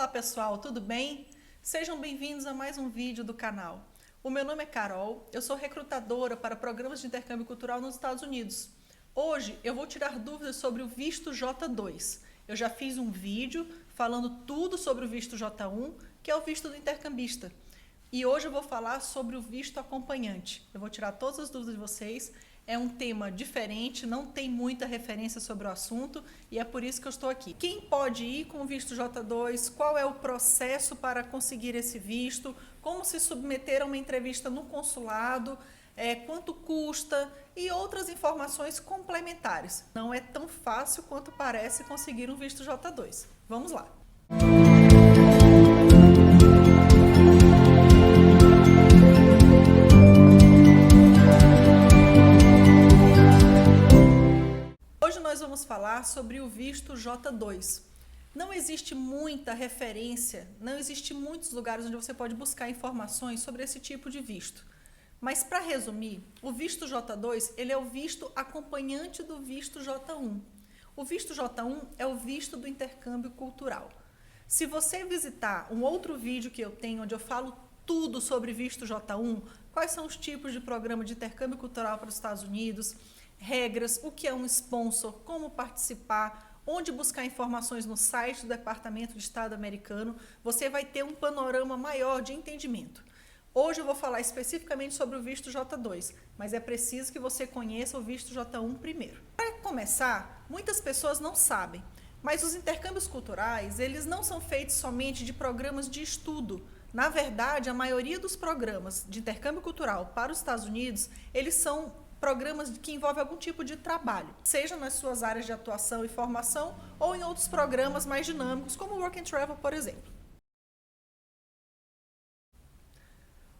Olá pessoal, tudo bem? Sejam bem-vindos a mais um vídeo do canal. O meu nome é Carol, eu sou recrutadora para programas de intercâmbio cultural nos Estados Unidos. Hoje eu vou tirar dúvidas sobre o visto J2. Eu já fiz um vídeo falando tudo sobre o visto J1, que é o visto do intercambista. E hoje eu vou falar sobre o visto acompanhante. Eu vou tirar todas as dúvidas de vocês. É um tema diferente, não tem muita referência sobre o assunto e é por isso que eu estou aqui. Quem pode ir com o visto J2? Qual é o processo para conseguir esse visto? Como se submeter a uma entrevista no consulado? Quanto custa? E outras informações complementares. Não é tão fácil quanto parece conseguir um visto J2. Vamos lá! Nós vamos falar sobre o visto J2. Não existe muita referência, não existe muitos lugares onde você pode buscar informações sobre esse tipo de visto. Mas para resumir, o visto J2, ele é o visto acompanhante do visto J1. O visto J1 é o visto do intercâmbio cultural. Se você visitar um outro vídeo que eu tenho, onde eu falo tudo sobre visto J1, quais são os tipos de programa de intercâmbio cultural para os Estados Unidos, regras, o que é um sponsor, como participar, onde buscar informações no site do Departamento de Estado americano, você vai ter um panorama maior de entendimento. Hoje eu vou falar especificamente sobre o visto J2, mas é preciso que você conheça o visto J1 primeiro. Para começar, muitas pessoas não sabem, mas os intercâmbios culturais, eles não são feitos somente de programas de estudo. Na verdade, a maioria dos programas de intercâmbio cultural para os Estados Unidos, eles são programas que envolvem algum tipo de trabalho, seja nas suas áreas de atuação e formação ou em outros programas mais dinâmicos, como o Work and Travel, por exemplo.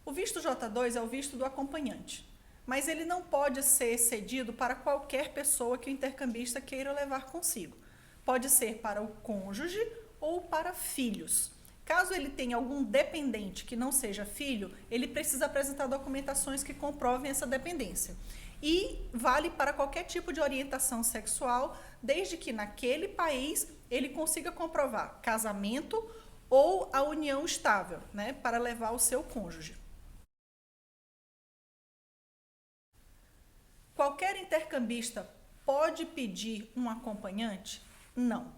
O visto J2 é o visto do acompanhante, mas ele não pode ser cedido para qualquer pessoa que o intercambista queira levar consigo. Pode ser para o cônjuge ou para filhos. Caso ele tenha algum dependente que não seja filho, ele precisa apresentar documentações que comprovem essa dependência. E vale para qualquer tipo de orientação sexual, desde que naquele país ele consiga comprovar casamento ou a união estável, né, para levar o seu cônjuge. Qualquer intercambista pode pedir um acompanhante? Não.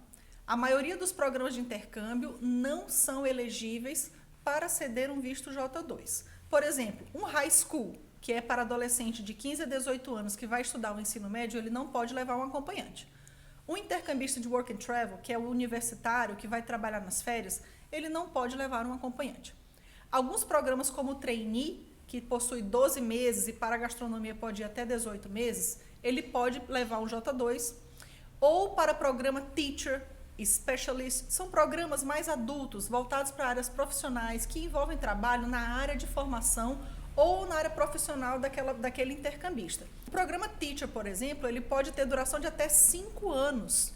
A maioria dos programas de intercâmbio não são elegíveis para ceder um visto J2. Por exemplo, um high school, que é para adolescente de 15 a 18 anos que vai estudar o ensino médio, ele não pode levar um acompanhante. Um intercambista de Work and Travel, que é o universitário que vai trabalhar nas férias, ele não pode levar um acompanhante. Alguns programas como o Trainee, que possui 12 meses e para a gastronomia pode ir até 18 meses, ele pode levar um J2. Ou para o programa Teacher, Specialist, são programas mais adultos, voltados para áreas profissionais, que envolvem trabalho na área de formação ou na área profissional daquele intercambista. O programa Teacher, por exemplo, ele pode ter duração de até 5 anos.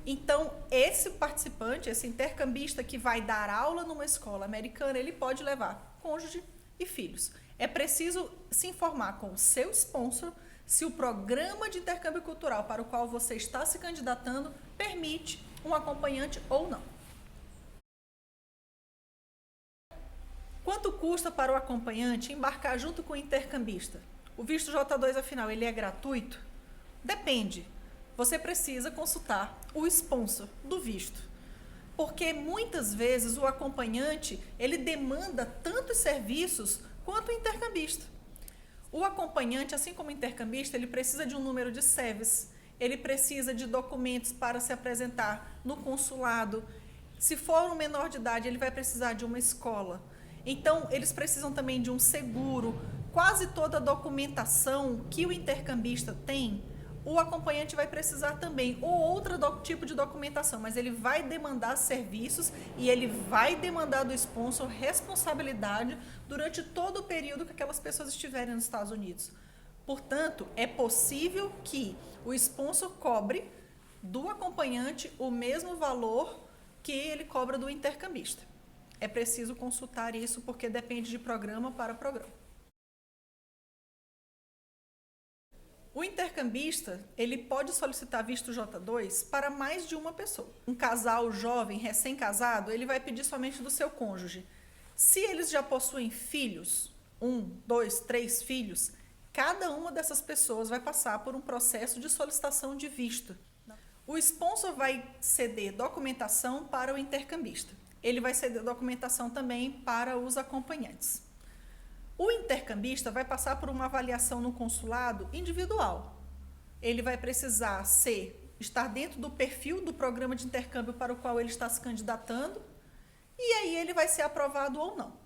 Então, esse participante, esse intercambista que vai dar aula numa escola americana, ele pode levar cônjuge e filhos. É preciso se informar com o seu sponsor se o programa de intercâmbio cultural para o qual você está se candidatando permite um acompanhante ou não. Quanto custa para o acompanhante embarcar junto com o intercambista? O visto J2, afinal, ele é gratuito? Depende. Você precisa consultar o sponsor do visto. Porque muitas vezes o acompanhante, ele demanda tantos serviços quanto o intercambista. O acompanhante, assim como o intercambista, ele precisa de um número de service, ele precisa de documentos para se apresentar no consulado. Se for um menor de idade, ele vai precisar de uma escola. Então, eles precisam também de um seguro. Quase toda a documentação que o intercambista tem, o acompanhante vai precisar também, ou outro tipo de documentação, mas ele vai demandar serviços e ele vai demandar do sponsor responsabilidade durante todo o período que aquelas pessoas estiverem nos Estados Unidos. Portanto, é possível que o sponsor cobre do acompanhante o mesmo valor que ele cobra do intercambista. É preciso consultar isso porque depende de programa para programa. O intercambista, ele pode solicitar visto J2 para mais de uma pessoa. Um casal jovem, recém-casado, ele vai pedir somente do seu cônjuge. Se eles já possuem filhos, 1, 2, 3 filhos, cada uma dessas pessoas vai passar por um processo de solicitação de visto. O sponsor vai ceder documentação para o intercambista. Ele vai ceder documentação também para os acompanhantes. O intercambista vai passar por uma avaliação no consulado individual. Ele vai precisar estar dentro do perfil do programa de intercâmbio para o qual ele está se candidatando, e aí ele vai ser aprovado ou não.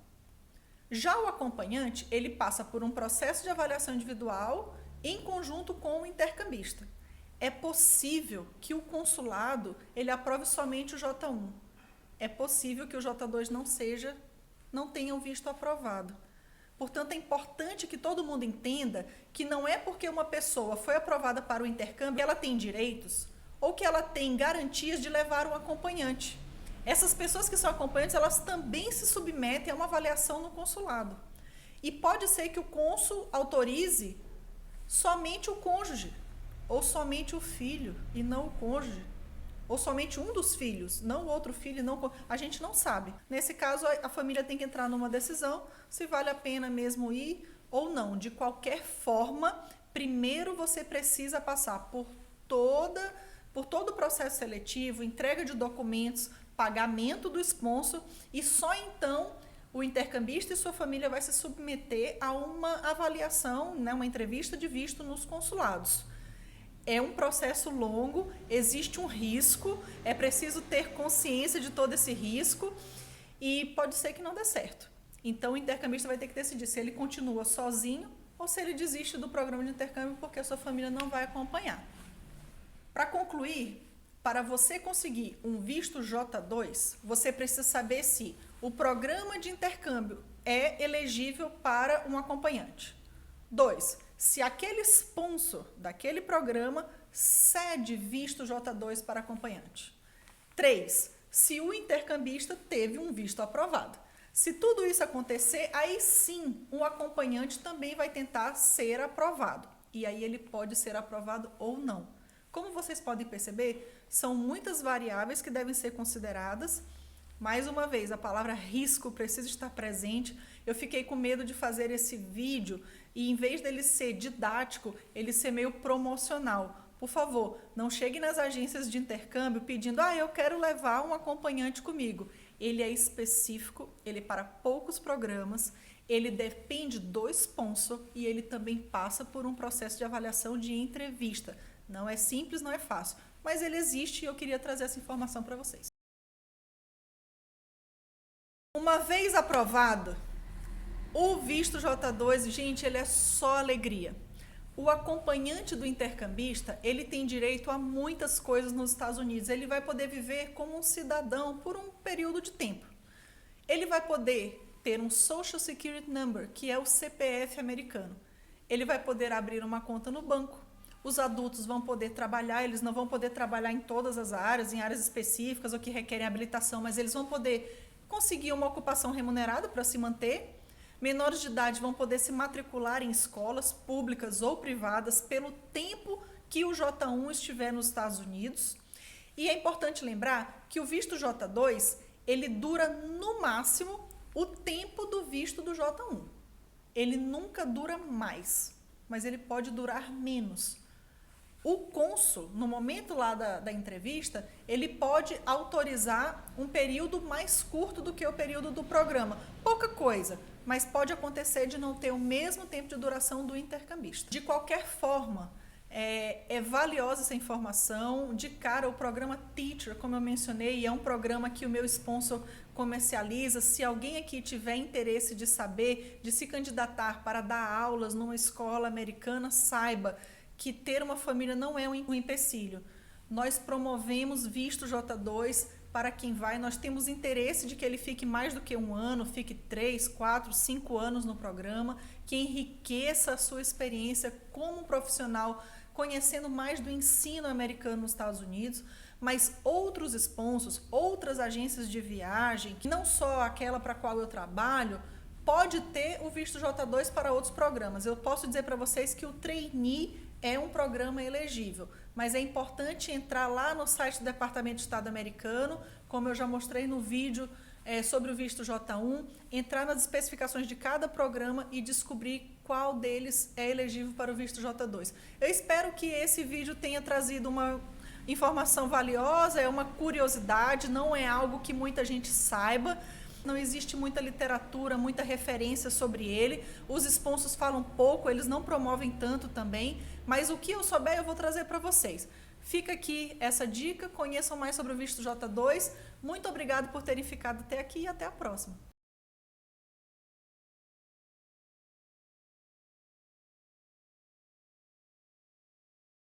Já o acompanhante, ele passa por um processo de avaliação individual em conjunto com o intercambista. É possível que o consulado ele aprove somente o J1. É possível que o J2 não tenha o visto aprovado. Portanto, é importante que todo mundo entenda que não é porque uma pessoa foi aprovada para o intercâmbio que ela tem direitos ou que ela tem garantias de levar um acompanhante. Essas pessoas que são acompanhantes, elas também se submetem a uma avaliação no consulado. E pode ser que o cônsul autorize somente o cônjuge, ou somente o filho e não o cônjuge, ou somente um dos filhos, não o outro filho, a gente não sabe. Nesse caso, a família tem que entrar numa decisão se vale a pena mesmo ir ou não. De qualquer forma, primeiro você precisa passar por todo o processo seletivo, entrega de documentos, pagamento do sponsor, e só então o intercambista e sua família vai se submeter a uma avaliação, né, uma entrevista de visto nos consulados. É um processo longo, existe um risco, é preciso ter consciência de todo esse risco e pode ser que não dê certo. Então o intercambista vai ter que decidir se ele continua sozinho ou se ele desiste do programa de intercâmbio porque a sua família não vai acompanhar. Para concluir, para você conseguir um visto J2, você precisa saber se o programa de intercâmbio é elegível para um acompanhante. 2. Se aquele sponsor daquele programa cede visto J2 para acompanhante. 3. Se o intercambista teve um visto aprovado. Se tudo isso acontecer, aí sim o acompanhante também vai tentar ser aprovado. E aí ele pode ser aprovado ou não. Como vocês podem perceber, são muitas variáveis que devem ser consideradas. Mais uma vez, a palavra risco precisa estar presente. Eu fiquei com medo de fazer esse vídeo e, em vez dele ser didático, ele ser meio promocional. Por favor, não chegue nas agências de intercâmbio pedindo eu quero levar um acompanhante comigo. Ele é específico, ele é para poucos programas, ele depende do sponsor e ele também passa por um processo de avaliação de entrevista. Não é simples, não é fácil, mas ele existe e eu queria trazer essa informação para vocês. Uma vez aprovado, o visto J2, gente, ele é só alegria. O acompanhante do intercambista, ele tem direito a muitas coisas nos Estados Unidos. Ele vai poder viver como um cidadão por um período de tempo. Ele vai poder ter um Social Security Number, que é o CPF americano. Ele vai poder abrir uma conta no banco. Os adultos vão poder trabalhar, eles não vão poder trabalhar em todas as áreas, em áreas específicas ou que requerem habilitação, mas eles vão poder conseguir uma ocupação remunerada para se manter. Menores de idade vão poder se matricular em escolas públicas ou privadas pelo tempo que o J1 estiver nos Estados Unidos. E é importante lembrar que o visto J2, ele dura no máximo o tempo do visto do J1. Ele nunca dura mais, mas ele pode durar menos. O cônsul, no momento lá da entrevista, ele pode autorizar um período mais curto do que o período do programa. Pouca coisa, mas pode acontecer de não ter o mesmo tempo de duração do intercambista. De qualquer forma, é valiosa essa informação. De cara, o programa Teacher, como eu mencionei, é um programa que o meu sponsor comercializa. Se alguém aqui tiver interesse de saber, de se candidatar para dar aulas numa escola americana, saiba que ter uma família não é um empecilho. Nós promovemos visto J2 para quem vai, nós temos interesse de que ele fique mais do que um ano, fique 3, 4, 5 anos no programa, que enriqueça a sua experiência como um profissional, conhecendo mais do ensino americano nos Estados Unidos, mas outros sponsors, outras agências de viagem, que não só aquela para a qual eu trabalho, pode ter o visto J2 para outros programas. Eu posso dizer para vocês que o trainee é um programa elegível, mas é importante entrar lá no site do Departamento de Estado americano, como eu já mostrei no vídeo sobre o visto J1, entrar nas especificações de cada programa e descobrir qual deles é elegível para o visto J2. Eu espero que esse vídeo tenha trazido uma informação valiosa, é uma curiosidade, não é algo que muita gente saiba. Não existe muita literatura, muita referência sobre ele. Os sponsors falam pouco, eles não promovem tanto também, mas o que eu souber eu vou trazer para vocês. Fica aqui essa dica, conheçam mais sobre o visto J2. Muito obrigado por terem ficado até aqui e até a próxima.